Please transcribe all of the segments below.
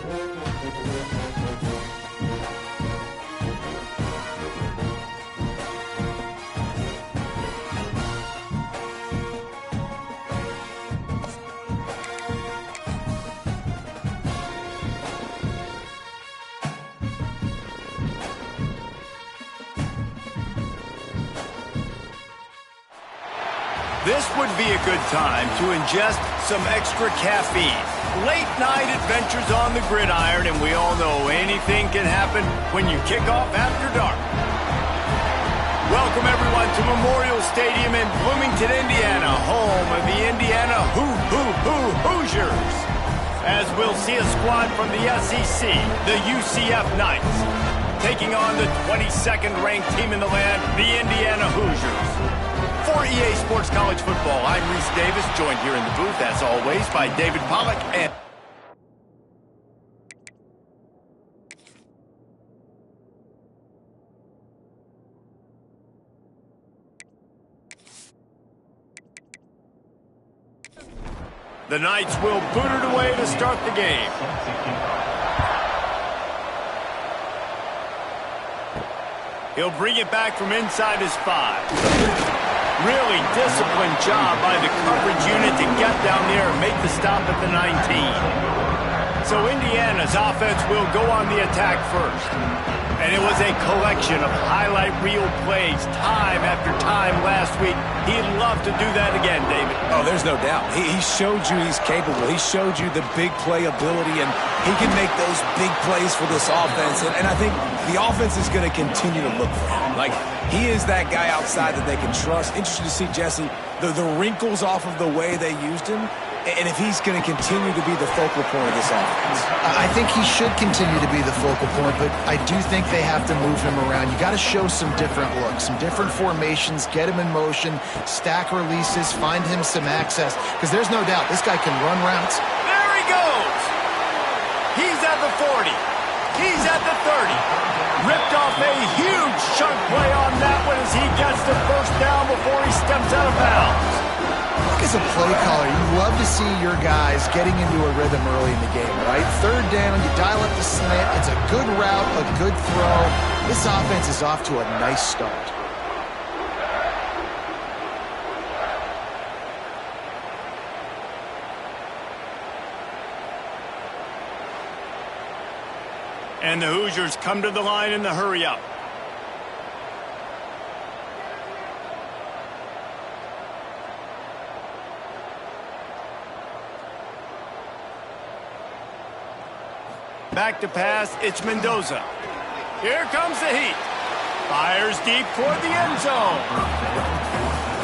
This would be a good time to ingest some extra caffeine. Late night adventures on the gridiron, and we all know anything can happen when you kick off after dark. Welcome everyone to Memorial Stadium in Bloomington, Indiana, home of the Indiana Hoosiers. As we'll see a squad from the SEC, the UCF Knights, taking on the 22nd ranked team in the land, the Indiana Hoosiers. For EA Sports College Football, I'm Reese Davis, joined here in the booth, as always, by David Pollack and... The Knights will boot it away to start the game. He'll bring it back from inside his 5. Really disciplined job by the coverage unit to get down there and make the stop at the 19. So Indiana's offense will go on the attack first. And it was a collection of highlight reel plays time after time last week. He'd love to do that again, David. Oh, there's no doubt. He showed you he's capable. He showed you the big play ability, and he can make those big plays for this offense. And I think the offense is going to continue to look for him. Like, he is that guy outside that they can trust. Interesting to see, Jesse, the wrinkles off of the way they used him, and if he's going to continue to be the focal point of this offense. I think he should continue to be the focal point, but I do think they have to move him around. You got to show some different looks, some different formations, get him in motion, stack releases, find him some access, because there's no doubt this guy can run routes. There he goes! He's at the 40. He's at the 30. Ripped off a huge chunk play on that one as he gets the first down before he steps out of bounds. As a play caller, you love to see your guys getting into a rhythm early in the game, right? Third down, you dial up the slant. It's a good route, a good throw. This offense is off to a nice start. And the Hoosiers come to the line in the hurry-up. Back to pass, it's Mendoza. Here comes the heat. Fires deep toward the end zone.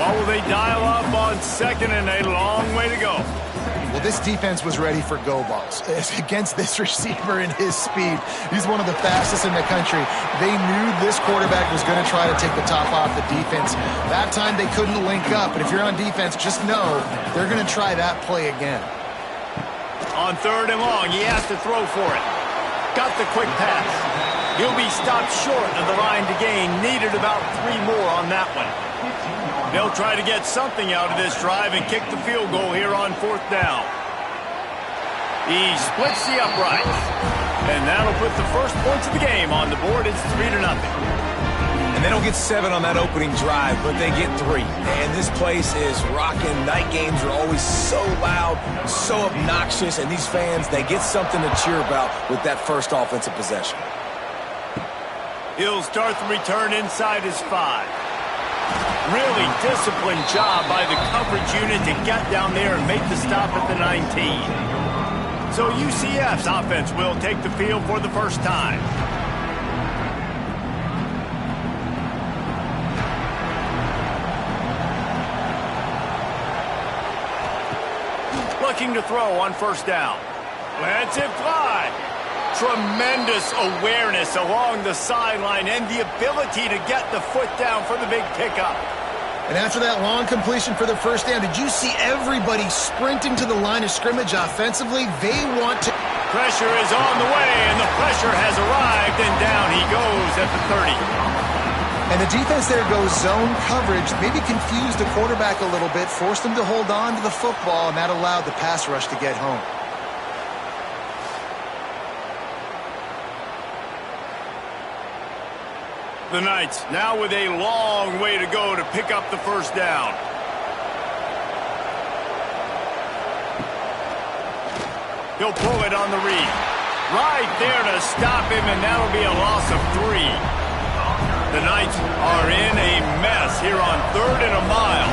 What will they dial up on second and a long way to go? Well, this defense was ready for go balls. Against this receiver and his speed, he's one of the fastest in the country. They knew this quarterback was going to try to take the top off the defense. That time they couldn't link up, but if you're on defense, just know they're going to try that play again. On third and long, he has to throw for it. Got the quick pass. He'll be stopped short of the line to gain. Needed about 3 more on that one. They'll try to get something out of this drive and kick the field goal here on 4th down. He splits the uprights. And that'll put the first points of the game on the board. It's 3-0. And they don't get 7 on that opening drive, but they get 3. And this place is rocking. Night games are always so loud, so obnoxious, and these fans, they get something to cheer about with that first offensive possession. He'll start the return inside his 5. Really disciplined job by the coverage unit to get down there and make the stop at the 19. So UCF's offense will take the field for the first time. Looking to throw on first down. Lets it fly. Tremendous awareness along the sideline and the ability to get the foot down for the big pickup. And after that long completion for the first down, did you see everybody sprinting to the line of scrimmage offensively? They want to... Pressure is on the way, and the pressure has arrived, and down he goes at the 30. And the defense there goes zone coverage, maybe confused the quarterback a little bit, forced him to hold on to the football, and that allowed the pass rush to get home. The Knights now with a long way to go to pick up the first down. He'll pull it on the read. Right there to stop him, and that'll be a loss of 3. The Knights are in a mess here on 3rd and a mile.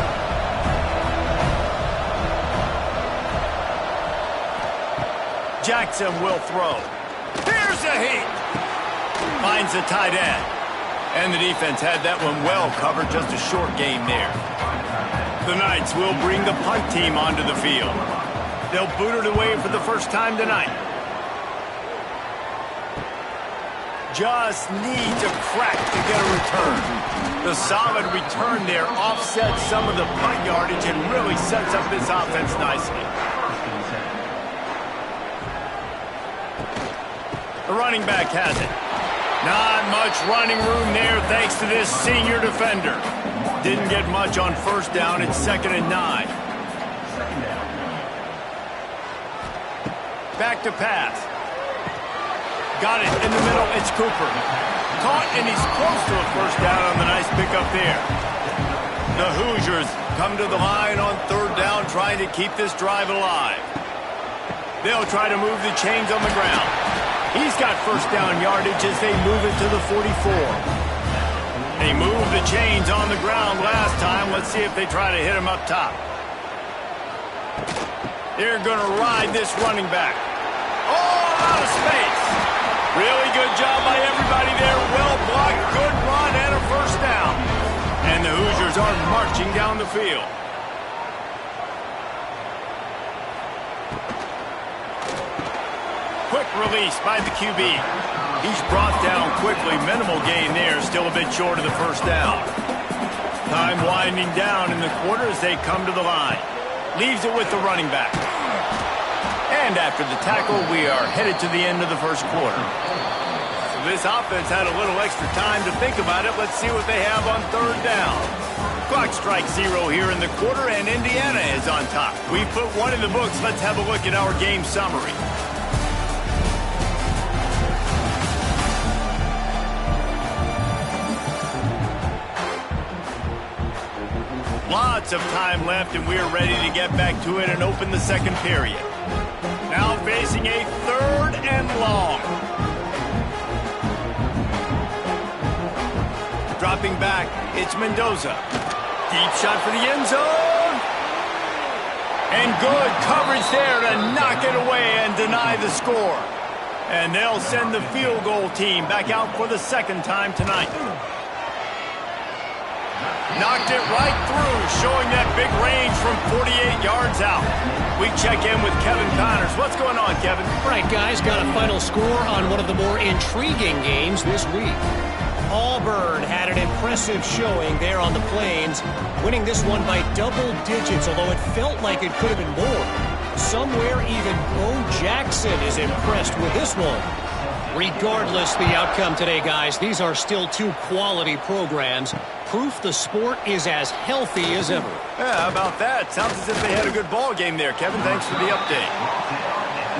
Jackson will throw. Here's a heat. Finds the tight end. And the defense had that one well covered, just a short game there. The Knights will bring the punt team onto the field. They'll boot it away for the first time tonight. Just needs a crack to get a return. The solid return there offsets some of the punt yardage and really sets up this offense nicely. The running back has it. Not much running room there thanks to this senior defender. Didn't get much on first down. It's 2nd and 9. Back to pass. Got it in the middle. It's Cooper. Caught, and he's close to a first down on the nice pickup there. The Hoosiers come to the line on 3rd down, trying to keep this drive alive. They'll try to move the chains on the ground. He's got first down yardage as they move it to the 44. They moved the chains on the ground last time. Let's see if they try to hit him up top. They're going to ride this running back. All out of space. Really good job by everybody there. Well blocked, good run, and a first down. And the Hoosiers are marching down the field. Quick release by the QB. He's brought down quickly. Minimal gain there. Still a bit short of the first down. Time winding down in the quarter as they come to the line. Leaves it with the running back. And after the tackle, we are headed to the end of the first quarter. So this offense had a little extra time to think about it. Let's see what they have on 3rd down. Clock strikes 0 here in the quarter, and Indiana is on top. We put one in the books. Let's have a look at our game summary. Lots of time left, and we're ready to get back to it and open the second period. Now facing a 3rd and long. Dropping back, it's Mendoza. Deep shot for the end zone. And good coverage there to knock it away and deny the score. And they'll send the field goal team back out for the 2nd time tonight. Knocked it right through, showing that big range from 48 yards out. We check in with Kevin Connors. What's going on, Kevin? All right, guys, got a final score on one of the more intriguing games this week. Auburn had an impressive showing there on the Plains, winning this one by double digits, although it felt like it could have been more. Somewhere even Bo Jackson is impressed with this one. Regardless the outcome today, guys, these are still 2 quality programs. Proof the sport is as healthy as ever. Yeah, how about that? Sounds as if they had a good ball game there, Kevin. Thanks for the update.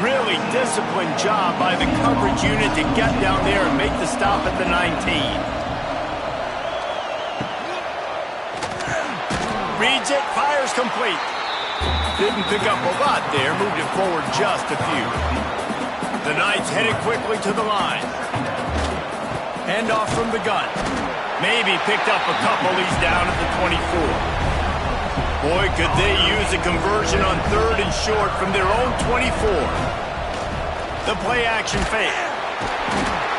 Really disciplined job by the coverage unit to get down there and make the stop at the 19. Reads it, fires complete. Didn't pick up a lot there, moved it forward just a few. The Knights headed quickly to the line. Hand off from the gun. Maybe picked up a couple. He's down at the 24. Boy, could they use a conversion on 3rd and short from their own 24. The play action fake.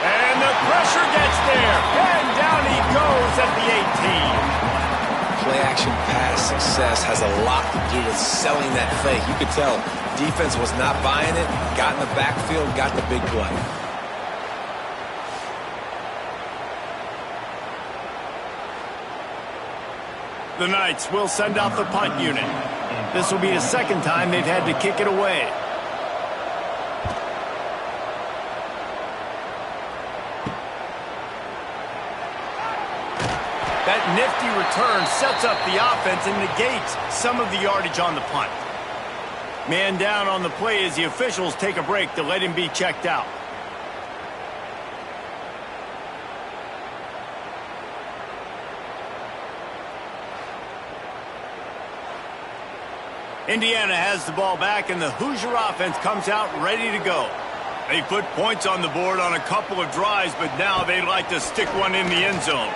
And the pressure gets there. And down he goes at the 18. Play action pass success has a lot to do with selling that fake. You could tell defense was not buying it, got in the backfield, got the big play. The Knights will send out the punt unit. This will be the 2nd time they've had to kick it away. That nifty return sets up the offense and negates some of the yardage on the punt. Man down on the play as the officials take a break to let him be checked out. Indiana has the ball back, and the Hoosier offense comes out ready to go. They put points on the board on a couple of drives, but now they'd like to stick one in the end zone.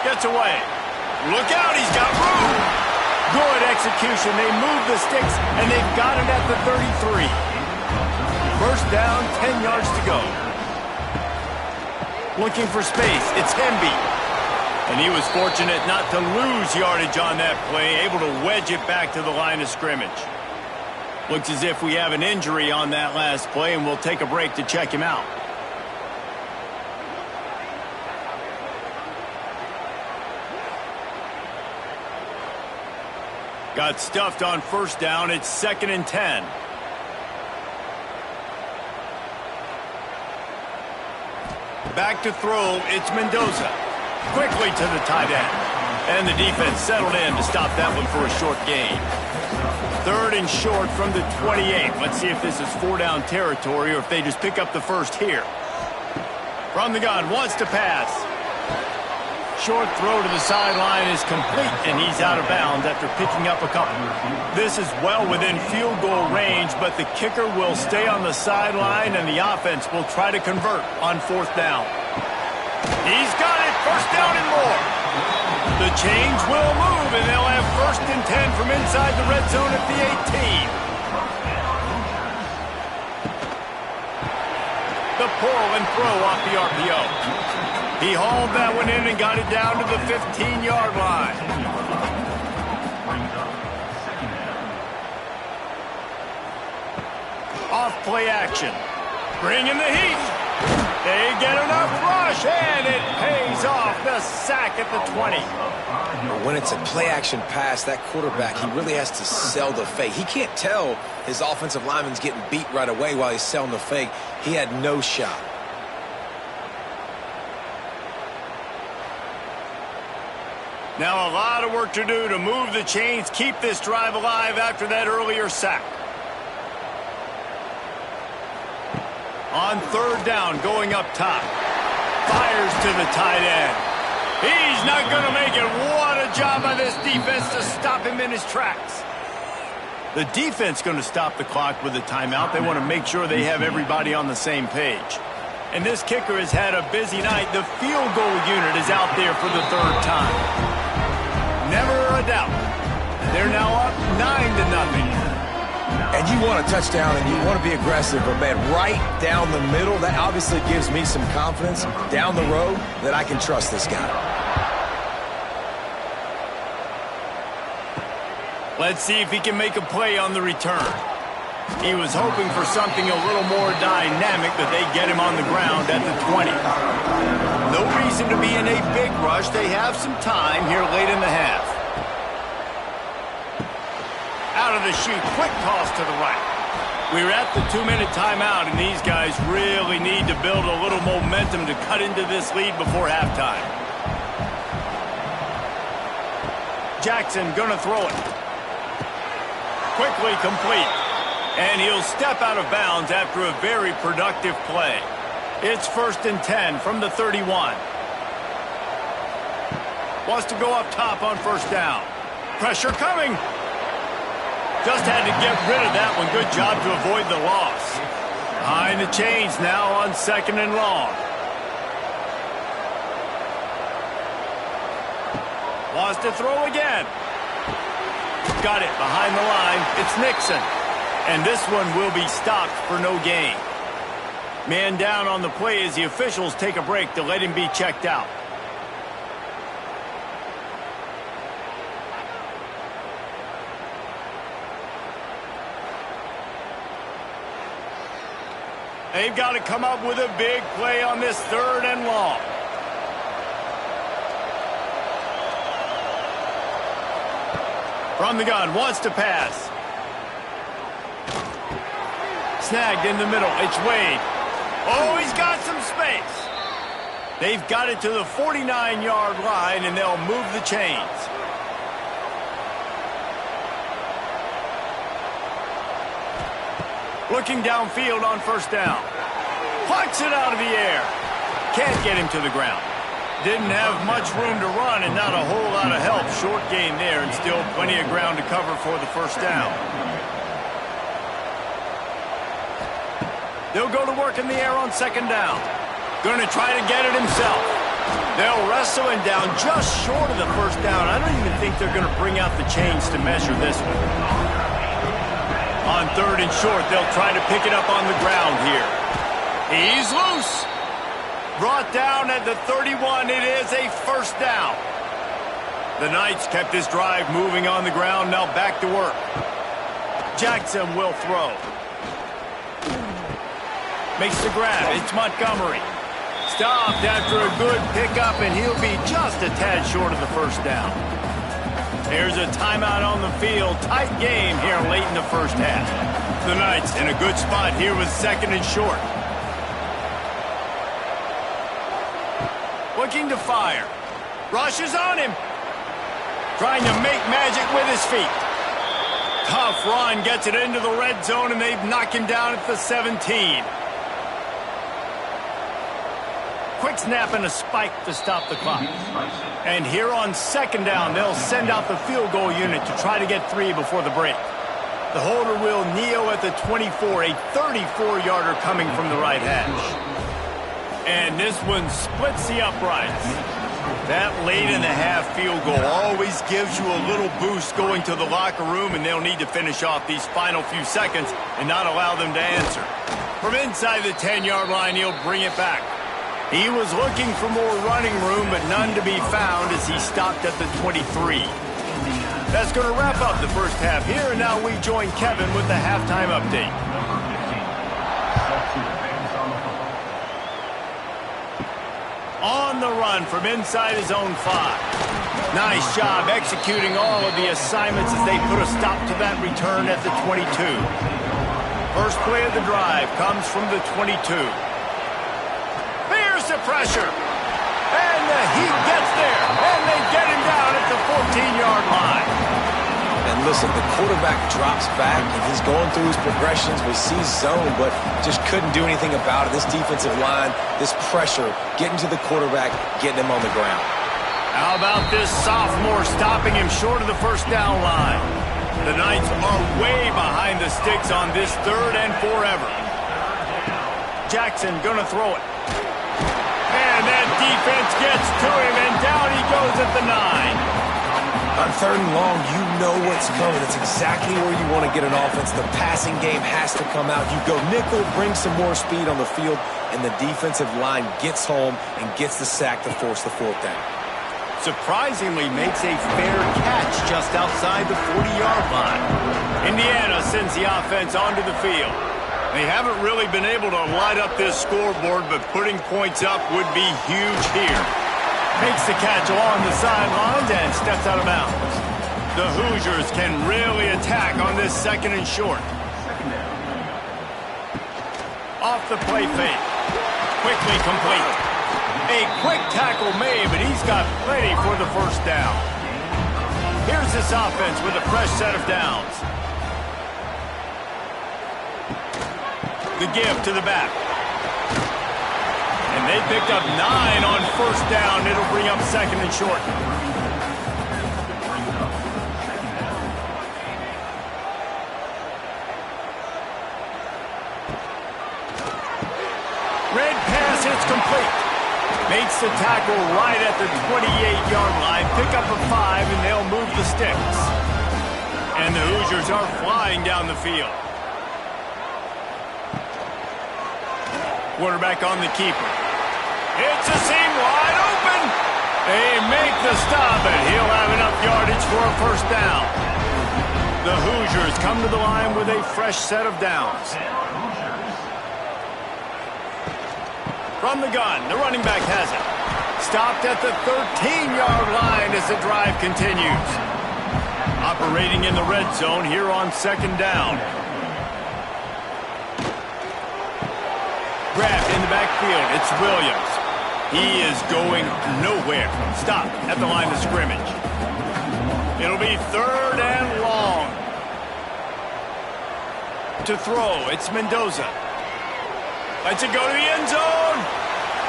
Gets away. Look out, he's got room. Good execution. They move the sticks, and they've got it at the 33. First down, 10 yards to go. Looking for space. It's Hemby. And he was fortunate not to lose yardage on that play, able to wedge it back to the line of scrimmage. Looks as if we have an injury on that last play, and we'll take a break to check him out. Got stuffed on first down. It's 2nd and 10. Back to throw. It's Mendoza. Quickly to the tight end. And the defense settled in to stop that one for a short gain. 3rd and short from the 28. Let's see if this is 4-down territory or if they just pick up the first here. From the gun, wants to pass. Short throw to the sideline is complete, and he's out of bounds after picking up a couple. This is well within field goal range, but the kicker will stay on the sideline, and the offense will try to convert on 4th down. He's got it, 1st down and more. The chains will move, and they'll have 1st and 10 from inside the red zone at the 18. The pull and throw off the RPO. He hauled that one in and got it down to the 15-yard line. Off play action. Bring in the heat. They get enough rush, and it pays off. The sack at the 20. When it's a play-action pass, that quarterback, he really has to sell the fake. He can't tell his offensive lineman's getting beat right away while he's selling the fake. He had no shot. Now a lot of work to do to move the chains, keep this drive alive after that earlier sack. On 3rd down, going up top. Fires to the tight end. He's not going to make it. What a job by this defense to stop him in his tracks. The defense going to stop the clock with a timeout. They want to make sure they have everybody on the same page. And this kicker has had a busy night. The field goal unit is out there for the 3rd time. Never a doubt. They're now up 9-0. And you want a touchdown and you want to be aggressive, but man, right down the middle, that obviously gives me some confidence down the road that I can trust this guy. Let's see if he can make a play on the return. He was hoping for something a little more dynamic, but they get him on the ground at the 20. No reason to be in a big rush. They have some time here late in the half. Out of the chute, quick toss to the right. We're at the 2-minute timeout, and these guys really need to build a little momentum to cut into this lead before halftime. Jackson gonna throw it. Quickly complete. And he'll step out of bounds after a very productive play. It's 1st and 10 from the 31. Wants to go up top on 1st down. Pressure coming. Just had to get rid of that one. Good job to avoid the loss. Behind the chains now on 2nd and long. Wants to throw again. Got it behind the line. It's Nixon. And this one will be stopped for no gain. Man down on the play as the officials take a break to let him be checked out. They've got to come up with a big play on this 3rd and long. From the gun, wants to pass. Snagged in the middle. It's Wade. Oh, he's got some space. They've got it to the 49-yard line, and they'll move the chains. Looking downfield on 1st down. Plucks it out of the air. Can't get him to the ground. Didn't have much room to run and not a whole lot of help. Short gain there and still plenty of ground to cover for the first down. They'll go to work in the air on second down. Going to try to get it himself. They'll wrestle him down just short of the first down. I don't even think they're going to bring out the chains to measure this one. On third and short, they'll try to pick it up on the ground here. He's loose. Brought down at the 31. It is a first down. The Knights kept this drive moving on the ground. Now back to work. Jackson will throw. Makes the grab. It's Montgomery. Stopped after a good pickup, and he'll be just a tad short of the first down. There's a timeout on the field. Tight game here late in the first half. The Knights in a good spot here with second and short. Looking to fire. Rushes on him. Trying to make magic with his feet. Tough run. Gets it into the red zone, and they've knocked him down at the 17. Quick snap and a spike to stop the clock. And here on second down, they'll send out the field goal unit to try to get 3 before the break. The holder will kneel at the 24, a 34-yarder coming from the right hash. And this one splits the uprights. That late-in-the-half field goal always gives you a little boost going to the locker room, and they'll need to finish off these final few seconds and not allow them to answer. From inside the 10-yard line, he'll bring it back. He was looking for more running room, but none to be found as he stopped at the 23. That's going to wrap up the first half here, and now we join Kevin with the halftime update. On the run from inside his own 5. Nice job executing all of the assignments as they put a stop to that return at the 22. First play of the drive comes from the 22. The pressure, and the Heat gets there, and they get him down at the 14-yard line. And listen, the quarterback drops back, and he's going through his progressions. We see zone, but just couldn't do anything about it. This defensive line, this pressure, getting to the quarterback, getting him on the ground. How about this sophomore stopping him short of the first down line? The Knights are way behind the sticks on this third and forever. Jackson gonna throw it. And that defense gets to him, and down he goes at the 9. On third and long, you know what's coming. It's exactly where you want to get an offense. The passing game has to come out. You go nickel, bring some more speed on the field, and the defensive line gets home and gets the sack to force the fourth down. Surprisingly makes a fair catch just outside the 40-yard line. Indiana sends the offense onto the field. They haven't really been able to light up this scoreboard, but putting points up would be huge here. Makes the catch along the sidelines and steps out of bounds. The Hoosiers can really attack on this second and short. Off the play fake. Quickly complete. A quick tackle made, but he's got plenty for the first down. Here's this offense with a fresh set of downs. The give to the back. And they picked up 9 on first down. It'll bring up second and short. Red pass, it's complete. Makes the tackle right at the 28-yard line. Pick up a 5, and they'll move the sticks. And the Hoosiers are flying down the field. Quarterback on the keeper. It's a seam wide open. They make the stop, and he'll have enough yardage for a first down. The Hoosiers come to the line with a fresh set of downs. From the gun, the running back has it. Stopped at the 13-yard line as the drive continues. Operating in the red zone here on second down. Grabbed in the backfield. It's Williams. He is going nowhere. Stopped at the line of scrimmage. It'll be third and long. To throw, it's Mendoza. Lets it go to the end zone.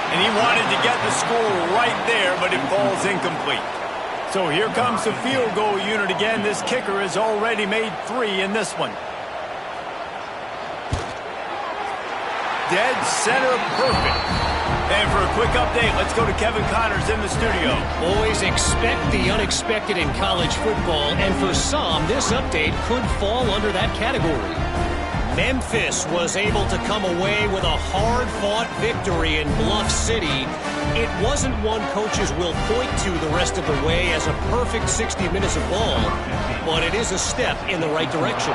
And he wanted to get the score right there, but it falls incomplete. So here comes the field goal unit again. This kicker has already made 3 in this one. Dead center perfect. And for a quick update, let's go to Kevin Connors in the studio. Always expect the unexpected in college football, and for some, this update could fall under that category. Memphis was able to come away with a hard-fought victory in Bluff City. It wasn't one coaches will point to the rest of the way as a perfect 60 minutes of ball, but it is a step in the right direction.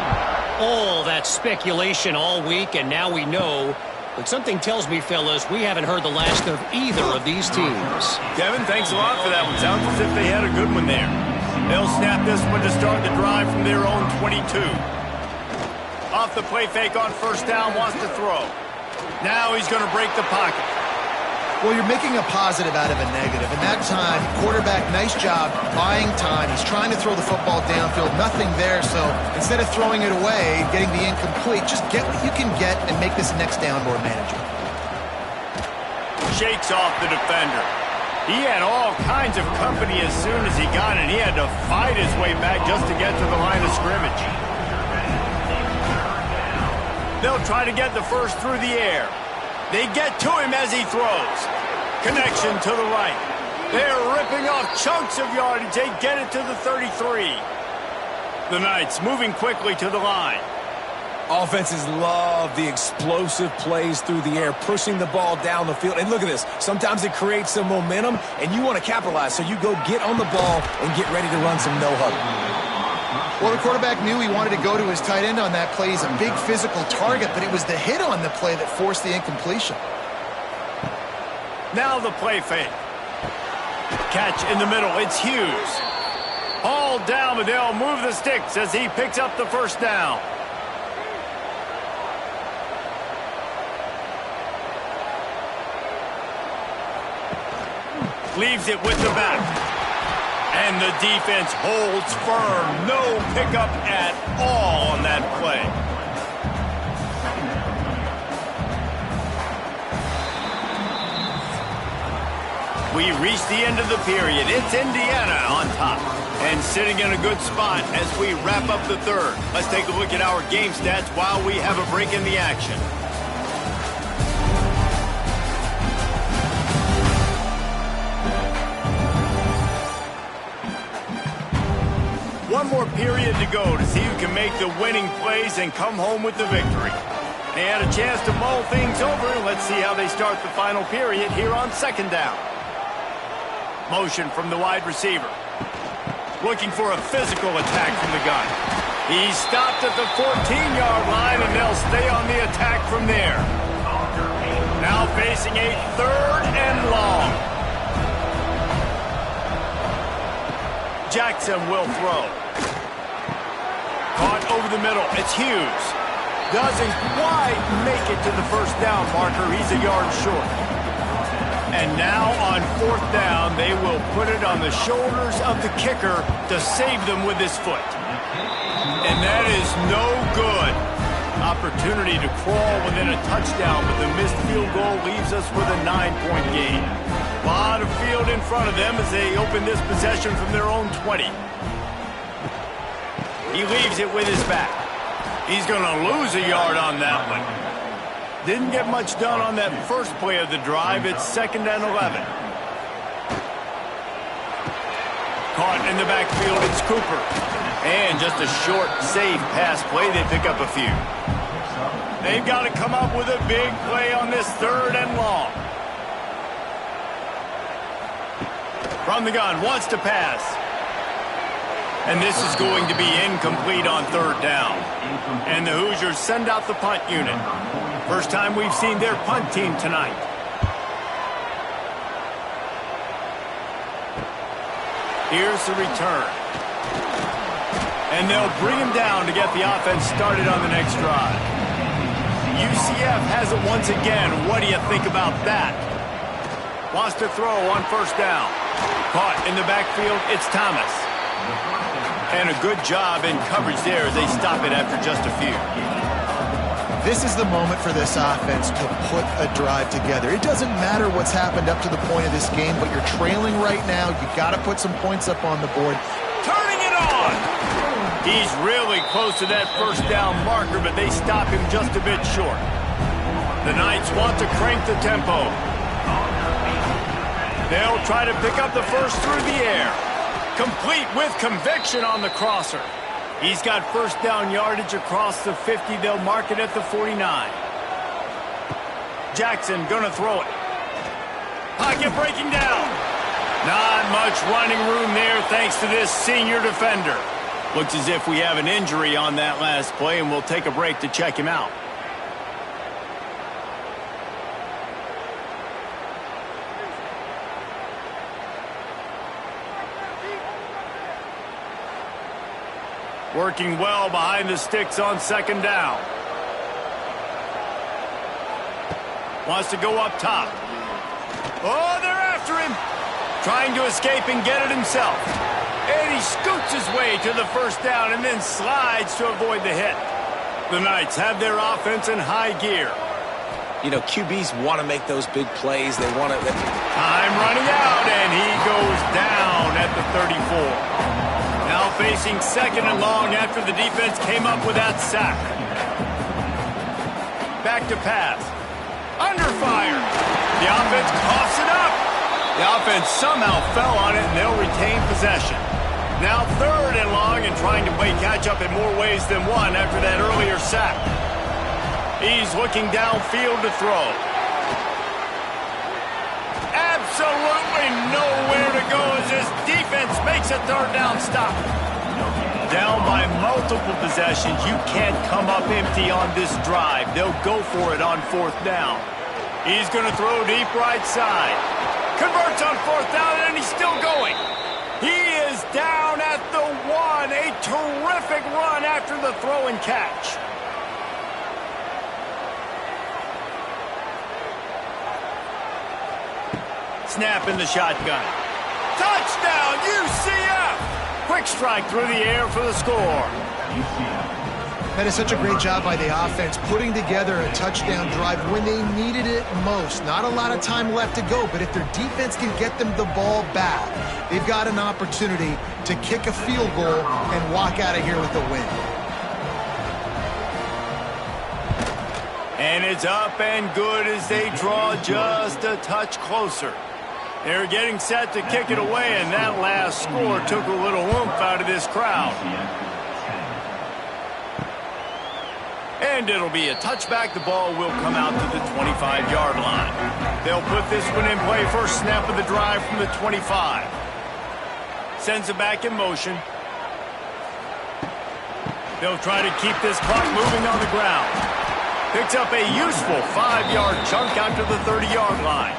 All that speculation all week, and now we know. But something tells me, fellas, we haven't heard the last of either of these teams. Kevin, thanks a lot for that one. Sounds as if they had a good one there. They'll snap this one to start the drive from their own 22. Off the play fake on first down, wants to throw. Now he's going to break the pocket. Well, you're making a positive out of a negative. In that time, quarterback, nice job buying time. He's trying to throw the football downfield. Nothing there, so instead of throwing it away, getting the incomplete, just get what you can get and make this next down more manageable. Shakes off the defender. He had all kinds of company as soon as he got it. He had to fight his way back just to get to the line of scrimmage. They'll try to get the first through the air. They get to him as he throws. Connection to the right. They're ripping off chunks of yardage. They get it to the 33. The Knights moving quickly to the line. Offenses love the explosive plays through the air, pushing the ball down the field. And look at this. Sometimes it creates some momentum, and you want to capitalize. So you go get on the ball and get ready to run some no-huddle. Well, the quarterback knew he wanted to go to his tight end on that play. He's a big physical target, but it was the hit on the play that forced the incompletion. Now the play fake. Catch in the middle. It's Hughes. Hauled down, but they'll move the sticks as he picks up the first down. Leaves it with the back. And the defense holds firm. No pickup at all on that play. We reach the end of the period. It's Indiana on top. And sitting in a good spot as we wrap up the third. Let's take a look at our game stats while we have a break in the action. One more period to go to see who can make the winning plays and come home with the victory. They had a chance to mull things over. Let's see how they start the final period here on second down. Motion from the wide receiver. Looking for a physical attack from the gun. He's stopped at the 14-yard line, and they'll stay on the attack from there. Now facing a third and long. Jackson will throw. Caught over the middle. It's Hughes. Doesn't quite make it to the first down marker. He's a yard short. And now on fourth down, they will put it on the shoulders of the kicker to save them with his foot. And that is no good. Opportunity to crawl within a touchdown, but the missed field goal leaves us with a 9-point game. A lot of field in front of them as they open this possession from their own 20. He leaves it with his back. He's going to lose a yard on that one. Didn't get much done on that first play of the drive. It's 2nd and 11. Caught in the backfield, it's Cooper. And just a short, safe pass play. They pick up a few. They've got to come up with a big play on this 3rd and long. From the gun, wants to pass. And this is going to be incomplete on 3rd down. And the Hoosiers send out the punt unit. First time we've seen their punt team tonight. Here's the return. And they'll bring him down to get the offense started on the next drive. UCF has it once again. What do you think about that? Wants to throw on first down. Caught in the backfield, it's Thomas. And a good job in coverage there as they stop it after just a few. This is the moment for this offense to put a drive together. It doesn't matter what's happened up to the point of this game, but you're trailing right now. You got to put some points up on the board. Turning it on! He's really close to that first down marker, but they stop him just a bit short. The Knights want to crank the tempo. They'll try to pick up the first through the air. Complete with conviction on the crosser. He's got first down yardage across the 50. They'll mark it at the 49. Jackson gonna throw it. Pocket breaking down. Not much running room there thanks to this senior defender. Looks as if we have an injury on that last play, and we'll take a break to check him out. Working well behind the sticks on second down. Wants to go up top. Oh, they're after him. Trying to escape and get it himself. And he scoots his way to the first down and then slides to avoid the hit. The Knights have their offense in high gear. You know, QBs want to make those big plays. They want to... Time running out, and he goes down at the 34. Now facing second and long after the defense came up with that sack. Back to pass. Under fire. The offense coughs it up. The offense somehow fell on it, and they'll retain possession. Now third and long and trying to play catch-up in more ways than one after that earlier sack. He's looking downfield to throw. Absolutely nowhere to go as his defense makes a third down stop. Down by multiple possessions, you can't come up empty on this drive. They'll go for it on fourth down. He's going to throw deep right side. Converts on fourth down, and he's still going. He is down at the 1. A terrific run after the throw and catch. Snap in the shotgun. Touchdown, UCF! Quick strike through the air for the score. That is such a great job by the offense, putting together a touchdown drive when they needed it most. Not a lot of time left to go, but if their defense can get them the ball back, they've got an opportunity to kick a field goal and walk out of here with a win. And it's up and good as they draw just a touch closer. They're getting set to kick it away, and that last score took a little oomph out of this crowd. And it'll be a touchback. The ball will come out to the 25-yard line. They'll put this one in play. First snap of the drive from the 25. Sends it back in motion. They'll try to keep this clock moving on the ground. Picks up a useful 5-yard chunk out to the 30-yard line.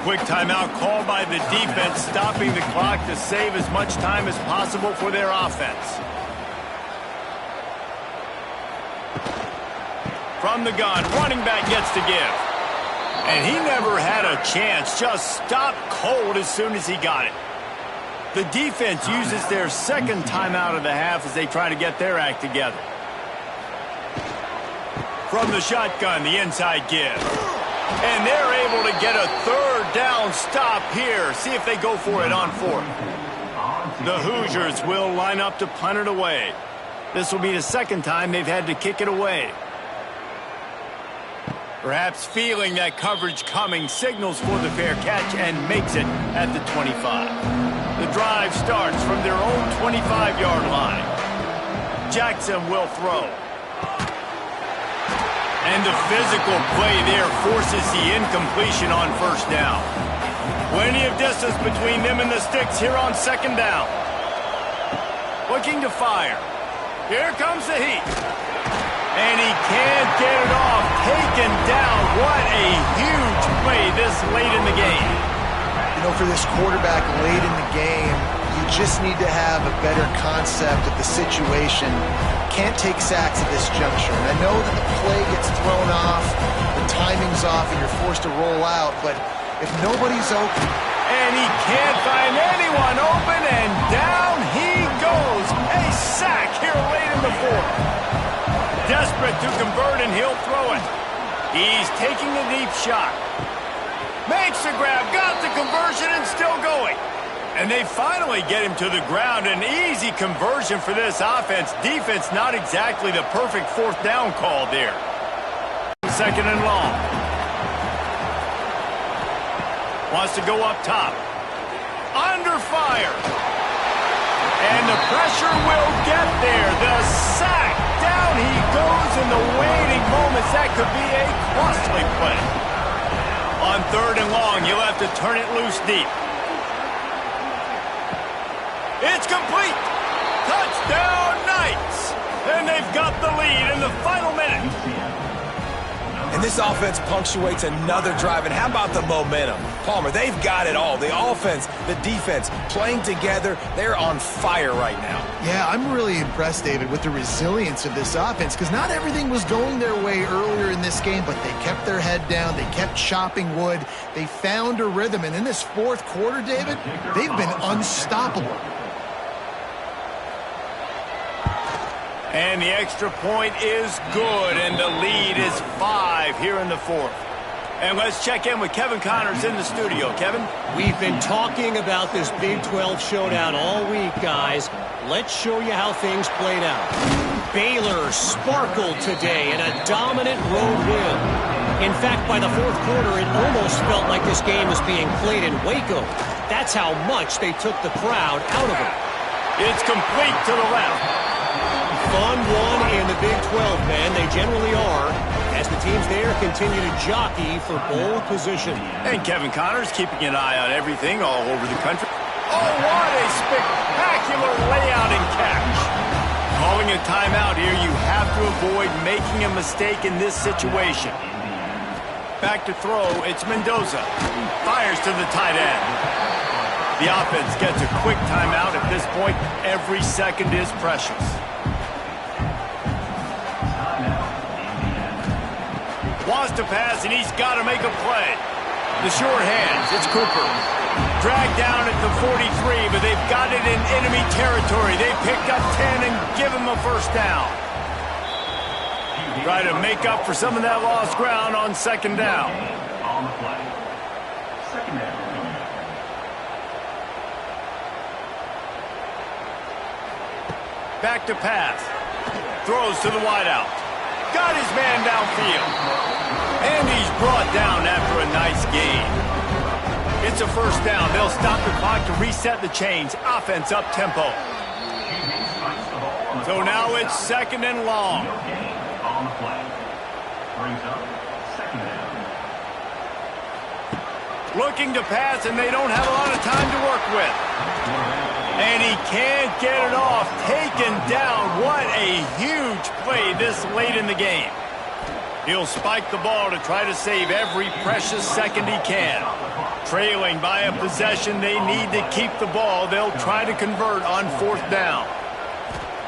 Quick timeout called by the defense, stopping the clock to save as much time as possible for their offense. From the gun, running back gets to give. And he never had a chance, just stopped cold as soon as he got it. The defense uses their second timeout of the half as they try to get their act together. From the shotgun, the inside give. And they're able to get a third down stop here. See if they go for it on fourth. The Hoosiers will line up to punt it away. This will be the second time they've had to kick it away. Perhaps feeling that coverage coming, signals for the fair catch and makes it at the 25. The drive starts from their own 25-yard line. Jackson will throw. And the physical play there forces the incompletion on first down. Plenty of distance between them and the sticks here on second down. Looking to fire. Here comes the heat. And he can't get it off. Taken down. What a huge play this late in the game. You know, for this quarterback late in the game, you just need to have a better concept of the situation. Can't take sacks at this juncture. And I know that the play gets thrown off, the timing's off, and you're forced to roll out, but if nobody's open... And he can't find anyone open, and down he goes. A sack here late in the fourth. desperate to convert, and he'll throw it. He's taking a deep shot. Makes the grab, got the conversion, and still going. And they finally get him to the ground. An easy conversion for this offense. Defense, not exactly the perfect fourth down call there. Second and long. Wants to go up top. Under fire. And the pressure will get there. The sack. Down he goes in the waiting moments. That could be a costly play. On third and long, you'll have to turn it loose deep. It's complete. Touchdown, Knights. And they've got the lead in the final minute. And this offense punctuates another drive. And how about the momentum? Palmer, they've got it all. The offense, the defense, playing together. They're on fire right now. Yeah, I'm really impressed, David, with the resilience of this offense, because not everything was going their way earlier in this game, but they kept their head down. They kept chopping wood. They found a rhythm. And in this fourth quarter, David, they've been unstoppable. And the extra point is good, and the lead is 5 here in the fourth. And let's check in with Kevin Connors in the studio. Kevin? We've been talking about this Big 12 showdown all week, guys. Let's show you how things played out. Baylor sparkled today in a dominant road win. In fact, by the fourth quarter, it almost felt like this game was being played in Waco. That's how much they took the crowd out of it. It's complete to the left. Fun one in the Big 12, man. They generally are, as the teams there continue to jockey for bowl position. And Kevin Connors keeping an eye on everything all over the country. Oh, what a spectacular layout and catch. Calling a timeout here, you have to avoid making a mistake in this situation. Back to throw, it's Mendoza. Fires to the tight end. The offense gets a quick timeout. At this point, every second is precious. Wants to pass, and he's got to make a play. The short hands, it's Cooper. Dragged down at the 43, but they've got it in enemy territory. They picked up 10 and give him a first down. Try to make up for some of that lost ground on second down. On the play. Second down. Back to pass. Throws to the wideout. Got his man downfield. And he's brought down after a nice gain. It's a first down. They'll stop the clock to reset the chains. Offense up tempo. So now it's second and long. On the play. Brings up second down. Looking to pass, and they don't have a lot of time to work with. And he can't get it off. Taken down. What a huge play this late in the game. He'll spike the ball to try to save every precious second he can. Trailing by a possession, they need to keep the ball. They'll try to convert on fourth down.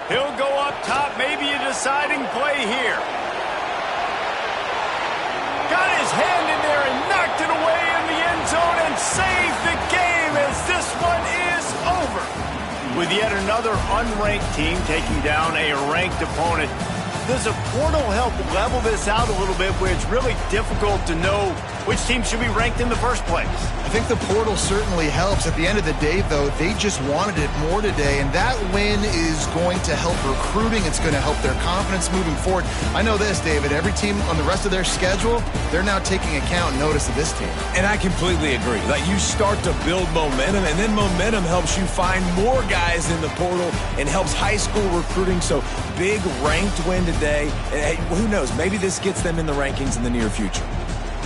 He'll go up top, maybe a deciding play here. Got his hand in there and knocked it away in the end zone and saved the game as this one is over. With yet another unranked team taking down a ranked opponent, does a portal help level this out a little bit where it's really difficult to know which team should be ranked in the first place? I think the portal certainly helps. At the end of the day, though, they just wanted it more today, and that win is going to help recruiting. It's going to help their confidence moving forward. I know this, David. Every team on the rest of their schedule, they're now taking account and notice of this team. And I completely agree. Like, you start to build momentum, and then momentum helps you find more guys in the portal and helps high school recruiting. So big ranked win today. And hey, who knows? Maybe this gets them in the rankings in the near future.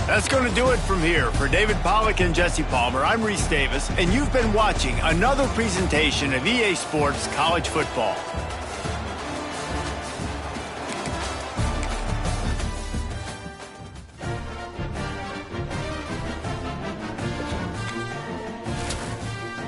That's going to do it from here. For David Pollack and Jesse Palmer, I'm Reese Davis, and you've been watching another presentation of EA Sports College Football.